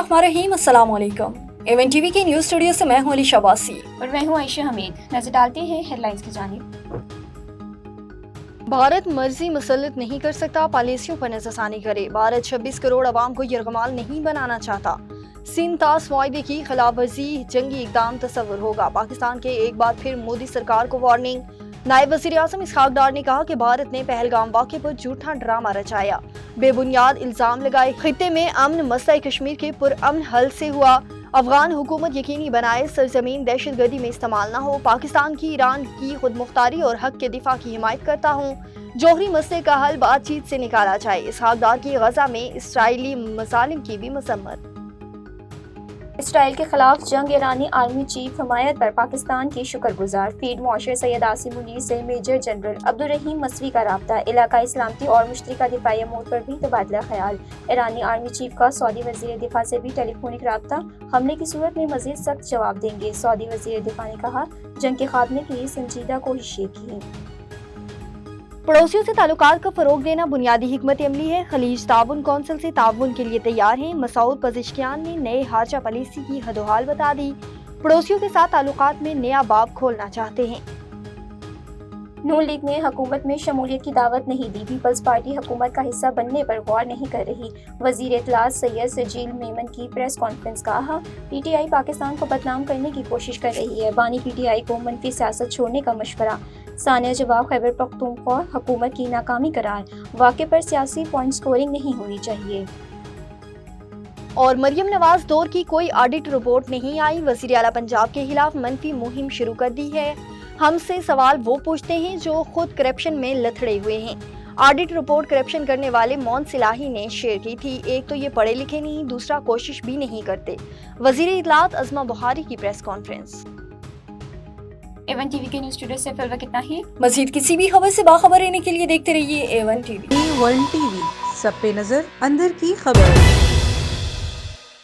बिस्मिल्लाहिर्रहमानिर्रहीम, अस्सलाम वालेकुम। एवन टीवी के न्यूज़ स्टूडियो से मैं हूं अली शबासी और मैं हूं आयशा हमीद। नजर डालते हैं हेडलाइंस की जानिब। भारत मर्जी मुसल्लत नहीं कर सकता, पॉलिसियों पर नजरसानी करे। भारत 26 करोड़ अवाम को यरगमाल नहीं बनाना चाहता। सिंतास मुआहदे की खिलाफ वर्जी जंगी इकदाम तस्वुर होगा। पाकिस्तान के एक बार फिर मोदी सरकार को वार्निंग। नायब वज़ीर आज़म इसहाक डार ने कहा कि भारत ने पहलगाम वाक़े पर झूठा ड्रामा रचाया, बेबुनियाद इल्जाम लगाए। खित्ते में अमन मसला कश्मीर के पुरअमन हल से हुआ। अफगान हुकूमत यकीनी बनाए सरजमीन दहशतगर्दी में इस्तेमाल न हो। पाकिस्तान की ईरान की खुद मुख्तारी और हक के दिफा की हिमायत करता हूँ। जोहरी मसले का हल बातचीत से निकाला जाए। इसहाक डार की गजा में इसराइली मसालिम की भी मसम्मत। इसराइल के खिलाफ जंग ईरानी आर्मी चीफ हिमायत पर पाकिस्तान की शुक्रगुजार। फील्ड मार्शल सैयद आसिम मुनीर से मेजर जनरल अब्दुर्रहीम मसवी का राब्ता। इलाकाई सलामती और मुश्तरका दिफाई अमूर पर भी तबादला ख्याल। ईरानी आर्मी चीफ का सऊदी वज़ीर दिफा से भी टेलीफोनिक राब्ता। हमले की सूरत में मज़ीद सख्त जवाब देंगे। सऊदी वज़ीर दिफा ने कहा, जंग के खात्मे के लिए संजीदा कोशिशें की। पड़ोसियों से ताल्लुकात को फरोग देना बुनियादी हिकमत अमली है। खलीज ताउन कौंसिल से ताउन के लिए तैयार हैं। मसूद पज़ेश्कियान ने नए हाजा पॉलिसी की हदोहाल बता दी। पड़ोसियों के साथ ताल्लुकात में नया बाब खोलना चाहते हैं। नून लीग ने हुकूमत में शमूलियत की दावत नहीं दी। पीपल्स पार्टी हुकूमत का हिस्सा बनने पर गौर नहीं कर रही। वजीर इत्तलात सैयद सजील मेमन की प्रेस कॉन्फ्रेंस। कहा, पीटीआई पाकिस्तान को बदनाम करने की कोशिश कर रही है। बानी पीटीआई को मनफी सियासत छोड़ने का मशवरा। सानिया जवाब खैबर पख्तूनख्वा हुकूमत की नाकामी करार। वाक़े पर सियासी पॉइंट स्कोरिंग नहीं होनी चाहिए। और मरियम नवाज दौर की कोई ऑडिट रिपोर्ट नहीं आई। वज़ीर आला पंजाब के खिलाफ मनफी मुहिम शुरू कर दी है। हमसे सवाल वो पूछते हैं जो खुद करप्शन में लथड़े हुए हैं। ऑडिट रिपोर्ट करप्शन करने वाले मौन सिलाही ने शेयर की थी। एक तो ये पढ़े लिखे नहीं, दूसरा कोशिश भी नहीं करते। वज़ीर इत्तलात अज़मा बुखारी की प्रेस कॉन्फ्रेंस। एवन टीवी के न्यूज़ स्टूडियो से फिलहाल इतना ही। मज़ीद किसी भी खबर से बाखबर रहने के लिए देखते रहिए एवन टीवी। A1 TV, सब पे नजर, अंदर की खबर।